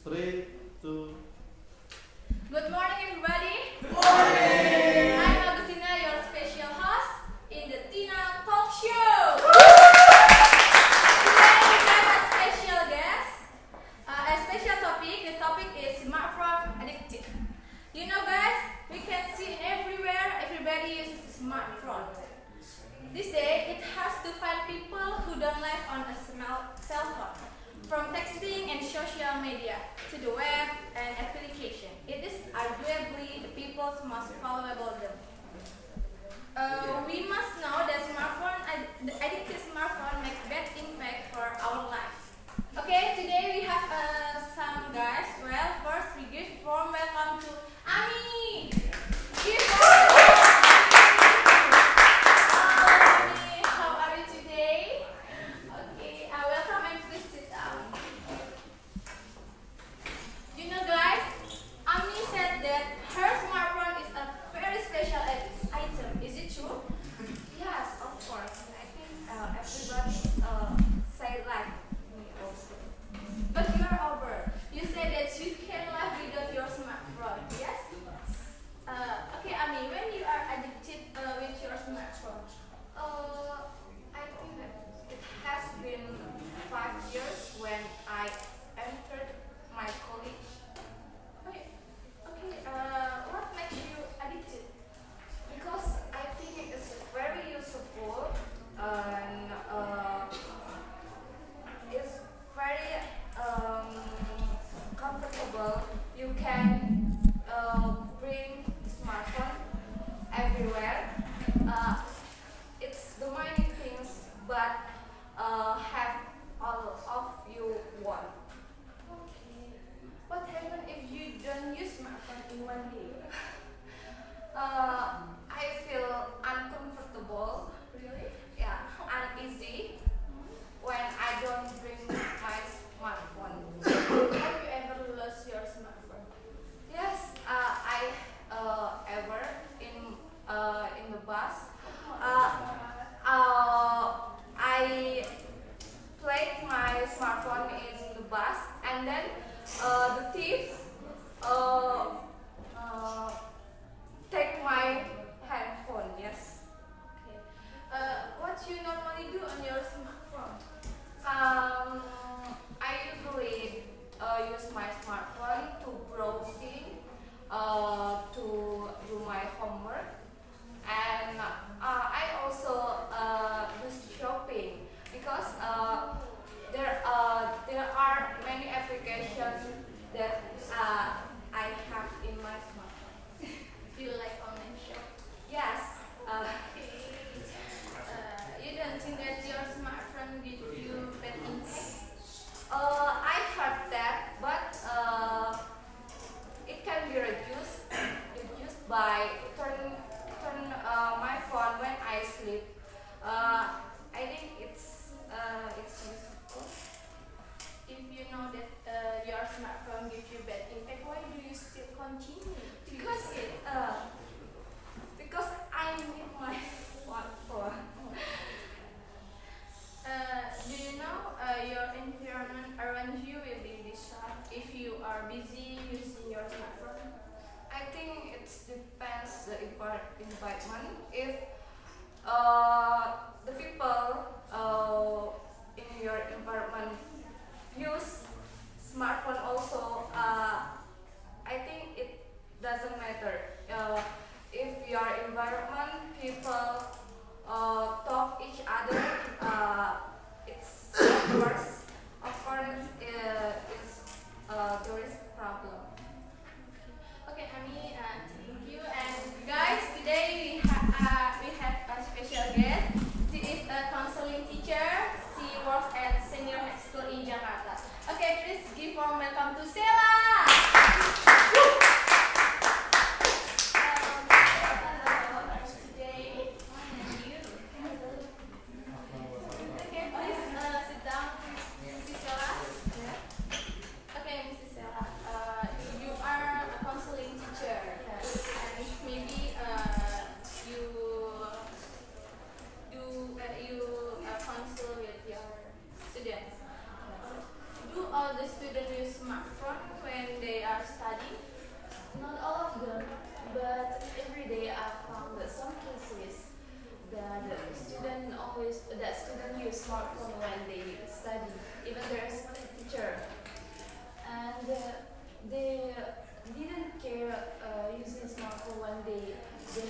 Three, two. Good morning, everybody. Good morning. I'm Augustina, your special host in the Tina Talk Show. Today we have a special guest, a special topic. The topic is smartphone addicted. You know, guys, we can see everywhere. Everybody uses a smartphone. This day, it has to find people who don't live on a cell phone. From texting and social media to the web and application, it is arguably the people's most valuable zone. We must know that the addictive smartphone makes bad impact for our lives. Okay, today we have some guys. Well, first we give warm welcome to Ami. Give warm Ami, how are you today? Okay, welcome and please sit down. You know, guys, Ami said that her smartphone is a very special item. Is it true? Yes, of course. I think everybody say like me also. But you are over. You said that you can live without your smartphone. Yes? Okay, Ami, when you are addicted with your smartphone? I think that it has been 5 years when I entered my college. Okay, what makes you addicted? Because I think it is very useful and it's very comfortable. You can bring smartphone everywhere. It's the many things, but have all of you want. Okay. What happens if you don't use smartphone in one day? I feel uncomfortable, Really? yeah, uneasy when I don't bring my smartphone. Have you ever lost your smartphone? Yes, I ever in the bus. I played my smartphone in the bus, and then the thief take my handphone. Yes. Okay. What you normally do on your smartphone? I usually use my smartphone to browsing, to do my homework, and I also do shopping because there are many applications that I have in my smartphone. Do you like online shop? Yes. You don't think that your smartphone gives you bad impact? I heard that, but it can be reduced by turn my phone when I sleep. I think it's useful. If you know that your smartphone gives you bad impact, why do you still continue to Because use it? because I need my smartphone. Do you know your environment around you will be disturbed if you are busy using your smartphone? I think it depends the environment. If the people in your environment use smartphone also, I think it doesn't matter. If your environment people talk each other, it's of course it's there is problem. Okay, Ami, thank you. And guys, today we have a special guest. She is a counseling teacher. She works at Senior High School in Jakarta. Okay, students use smartphone when they are studying? Not all of them, but every day I found that some cases that student use smartphone when they study, even their teacher, and they didn't care using smartphone when they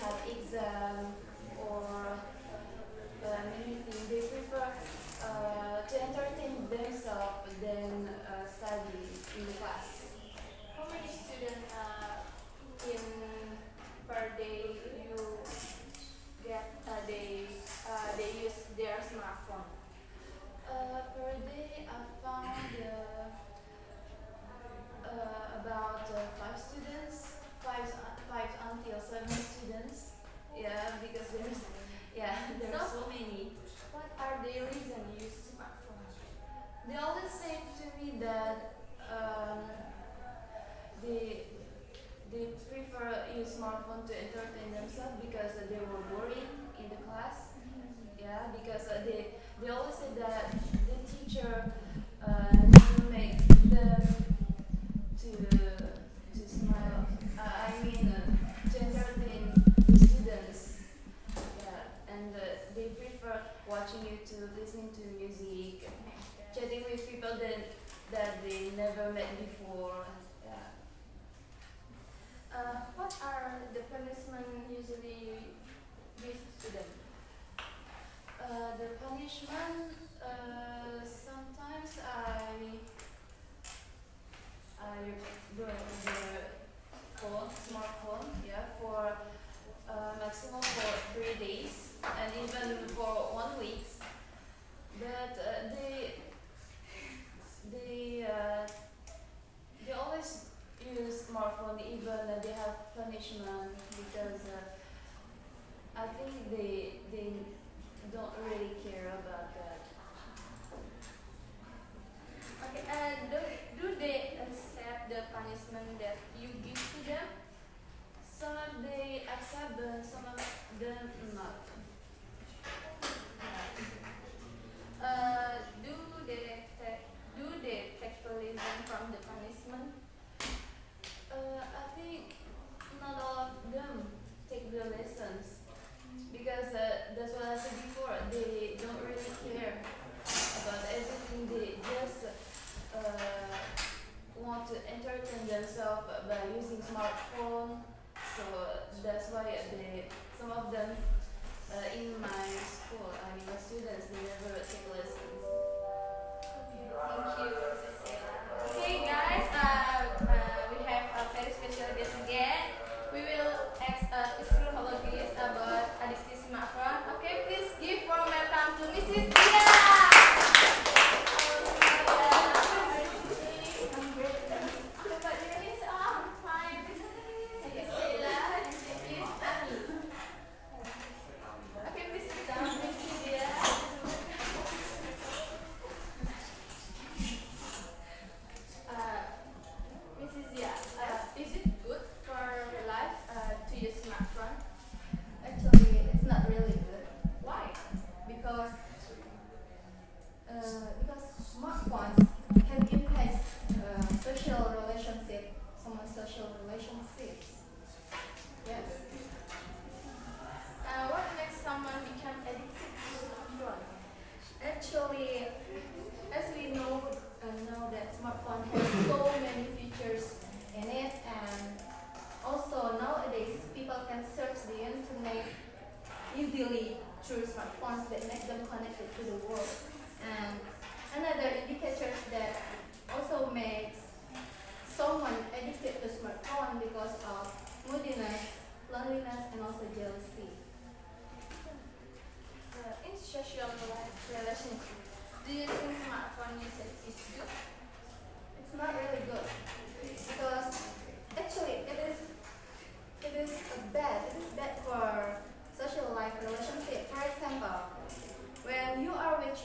have exam or anything. They prefer to entertain themselves than study in the class. How many students in per day you get they use their smartphone? Per day, I found about 5 until 7 students. Yeah, because there's so many. What are the reason you use smartphone? They always say to me that they prefer use smartphone to entertain themselves because they were boring in the class. Yeah, because they always say that the teacher never make them to smile. To entertain the students. Yeah, and they prefer watching YouTube, listening to music, chatting with people that they never met before. Yeah. What are the punishment usually you give to them? The punishment, sometimes I bring the smartphone, for maximum for 3 days and even for 1 week. But they always use smartphone even they have punishment because I think they don't really care about that. Okay, and do they accept the punishment that you give to them? Some of they accept, but some of them not. Do they take the lesson from the punishment? I think not all of them take the lessons because that's what I said before. They don't really care about everything. They just want to entertain themselves by using smartphone. So that's why some of them in my school, my students, they never take lessons. Thank you. Okay, guys, we have a very special guest again. We will ask a psychologist about addictive smartphone. Okay, please give warm welcome to Mrs. Dia. Okay, please sit down, Mrs. Dia. Mrs. Dia, is it good for life to use smartphone? Actually, it's not really good. Why? Because smartphones can impact social relationship, someone's social relationships. Yes. What makes someone become addicted to smartphone? Actually, as we know that smartphone has so many features in it, and also nowadays people can search the internet easily through smartphones that make them connected to the world. And another indicator that also makes someone addicted to smartphone because of moodiness, loneliness, and also jealousy. In social relationship, do you think smartphone usage is good? It's not really good because actually it is bad. It is bad for social life relationship. For example, when you are with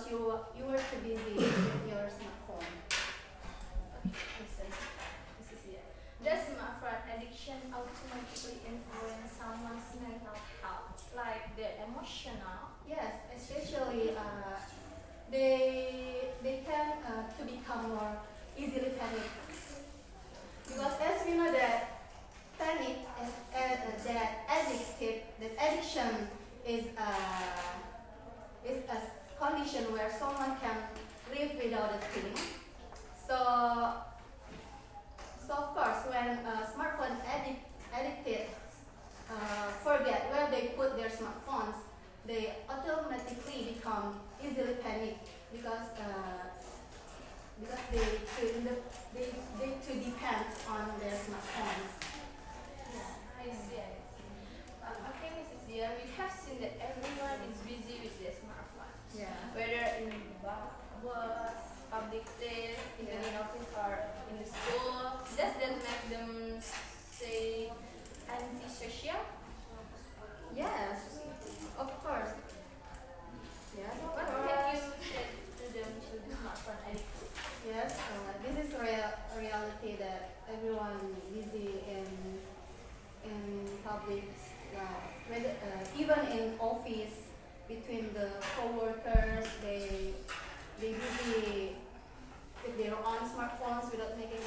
because you were too busy with your smartphone. Listen, this is it. Does smartphone addiction automatically influence someone's mental health, like their emotional? Yes, especially they tend to become more easily panic, because as we know that panic that addiction is a condition where someone can live without a thing. So of course, when smartphone addicted forget where they put their smartphones, they automatically become easily panic because they too depend on their smartphones. I see. Okay, Mrs. Dia, we have seen that everyone is busy with their smartphone. Yeah. Whether in bus, public place, even in office or in the school. Does that make them say antisocial? Yes, of course. Yes, of What course. can you say to them to the smartphone addiction? Yes, this is a reality that everyone busy in public, even in office, between the co-workers, they busy with their own smartphones without making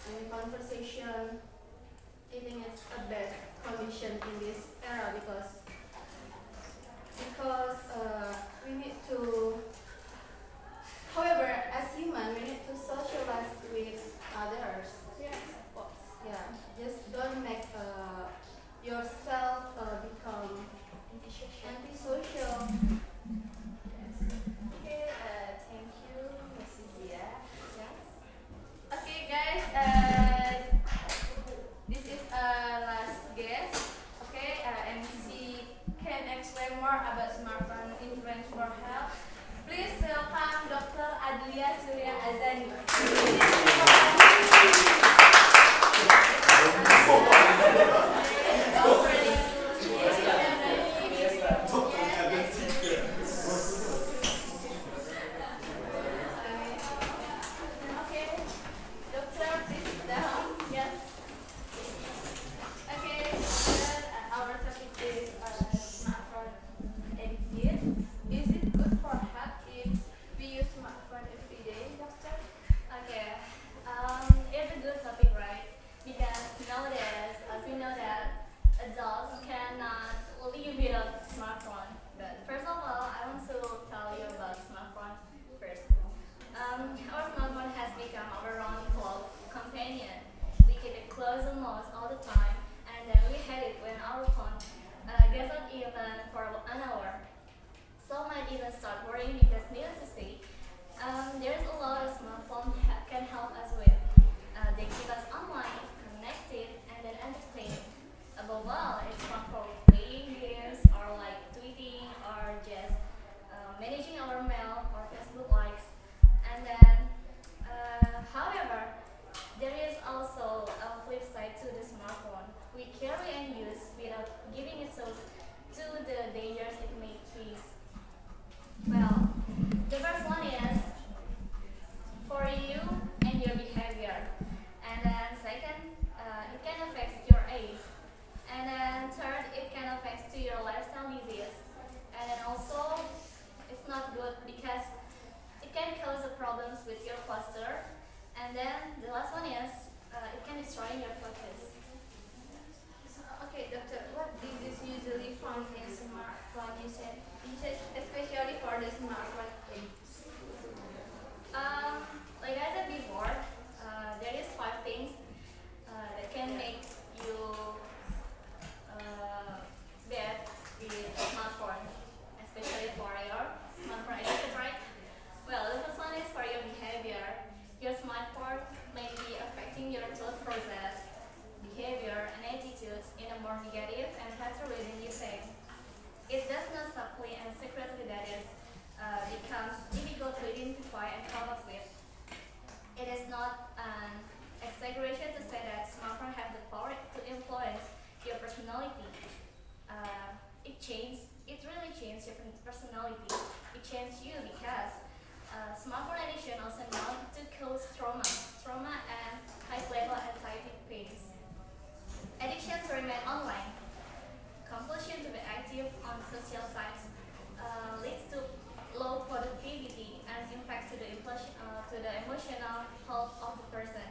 any conversation. I think it's a bad condition in this era because we need to. However, as human, we need to socialize with others. Yes, of course. Yeah, just don't make yourself become antisocial. Yes. Okay, thank you, Mrs. Dia. Yes. Okay, guys, this is last guest. Okay, MC can explain more about smartphone influence for health. Please welcome Dr. Adlia Surya Azani. Okay, Doctor, please sit down. Yes. Okay, our topic is smartphone addiction. Is it good for health if we use smartphone every day, Doctor? Okay, it's a good topic, right? Because nowadays, as we know that adults cannot live without smartphone. But first of all, I want to tell you about smartphone first. Our smartphone has become our own close companion. We keep it close almost all the time, and then we hate it when our phone gets not even for an hour. Some might even start worrying because needless to say, there's a lot of smartphones can help us with. They keep us online, connected, and then entertained. Above all, it's fun for playing games or like tweeting or just managing our mail or Facebook likes. And then, however, there is also a flip side to the smartphone. We carry and use without giving it to the dangers it may face. Well, the first one is for you and your behavior. And then second, it can affect your age. And then third, it can affect to your lifestyle disease. And then also, it's not good because it can cause problems with your posture. And then the last one is, it can destroy your focus. Okay, Doctor, what disease usually found in smartphone usage, especially for the smartphone age? Like I said before, there is 5 things that can make you bad with smartphone, especially for your smartphone addiction, right? Well, the first one is for your behavior. Your smartphone may be affecting your thought process, behavior, and attitudes in a more negative and better way than you think. It does not subtly and secretly, that is, change you because smartphone addiction also known to cause trauma and high-level anxiety pains. Addiction to remain online, compulsion to be active on social sites leads to low productivity and impacts to the emotional health of the person.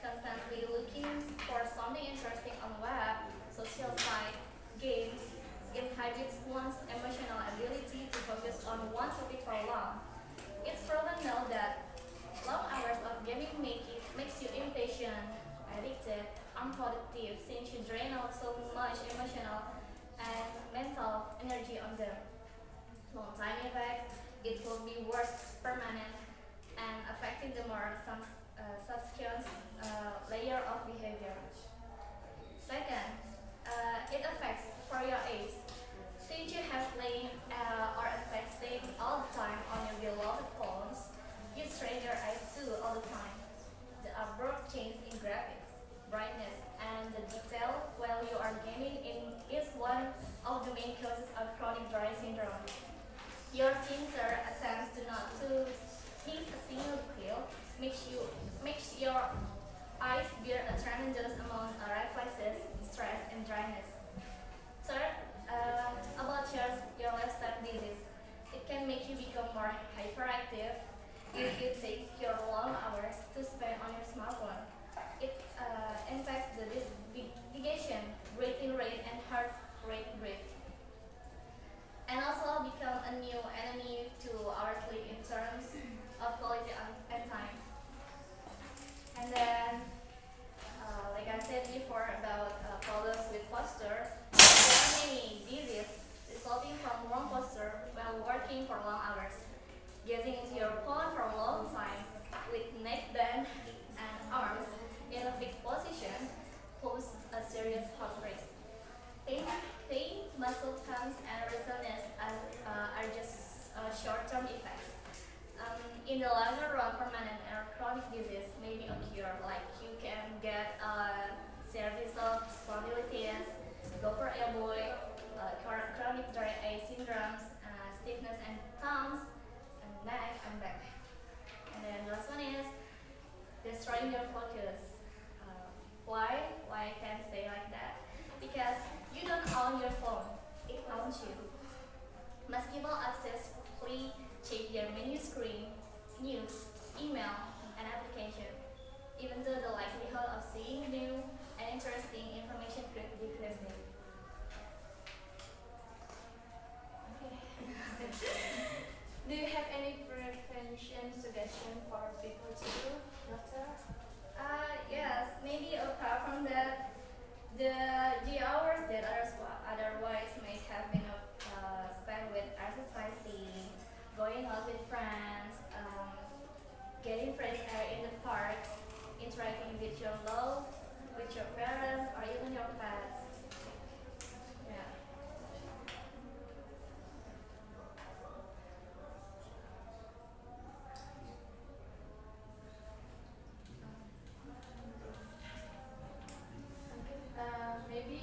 Constantly looking for something interesting on web, social site, games, inhibits one's emotional ability to focus on one topic for long. It's proven now that long hours of gaming makes you impatient, addicted, unproductive since you drain out so much emotional and mental energy on them. Long-time effects, it will be worse permanent and affecting the more subsequent layer of behavior. Second, it affects for your age. Since you have playing or texting all the time on your beloved phones, you strain your eyes too all the time. The abrupt change in graphics, brightness, and the detail while you are gaming is one of the main causes of chronic dry syndrome. Your sincere attempts to hit a single kill makes your eyes bear a tremendous amount of reflexes, stress, and dryness. Third, about your lifestyle disease. It can make you become more hyperactive if you take your long hours to spend on your smartphone. It impacts the digestion, breathing rate, and heart rate. And also become a new enemy to our sleep in terms of quality and time. And then, like I said before about problems with posture, there are many diseases resulting from wrong posture while working for long hours. Gazing into your phone for a long time with neck bent and arms in a fixed position pose a serious heart risk. Pain, muscle cramps, and restlessness are just short-term effects. In the longer run, permanent or chronic disease may be occur, like you can get cervical spondylitis, gopher elbow, chronic dry eye syndromes, stiffness and thumbs, and neck and back. And then the last one is destroying your focus. Why? Why I can say like that? Because you don't own your phone, it owns you. Most people access free, check their menu screen, news, email, and application. Even though the likelihood of seeing new and interesting information could decrease. Do you have any prevention suggestion for people to do, doctor? Yes, maybe apart from that, the hours that otherwise may have been spent with exercising, going out with friends, getting fresh air in the parks, interacting with your love, with your parents, or even your pets. Yeah. Maybe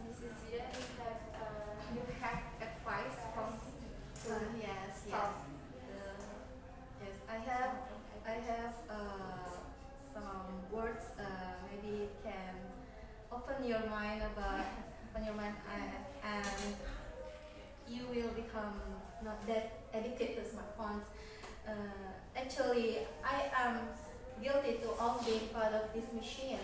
Mrs. Zia, you have advice from Yes. from Yes, I have some words. Maybe it can open your mind and you will become not that addicted to smartphones. Actually, I am guilty to all being part of this machine,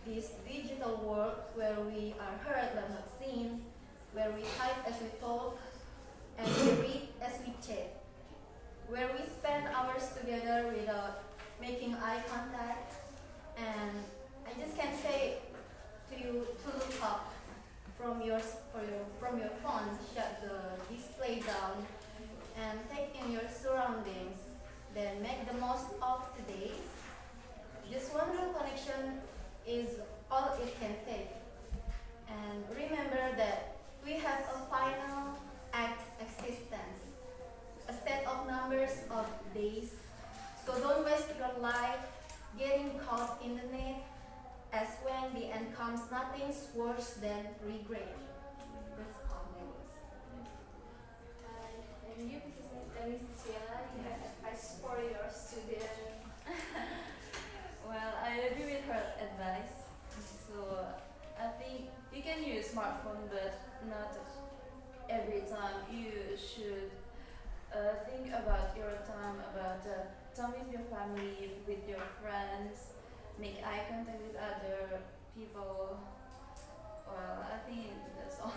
this digital world where we are heard but not seen, where we type as we talk and we read as we chat, where we spend hours together without making eye contact. And I just can say to you to look up from your phone, shut the display down, and take in your surroundings. Then make the most of today. Just one real connection is all it can take. And remember that we have a final act existence, a set of numbers of days. So don't waste your life getting caught in the net, as when the end comes, nothing's worse than regret. That's all my words. and you And Mrs. Sheila, you have advice for your student? Well, I agree with her advice. So I think you can use smartphone, but not every time. You should think about your time, about time with your family, with your friends, make eye contact with other people. Well, I think that's all.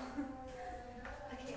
Okay.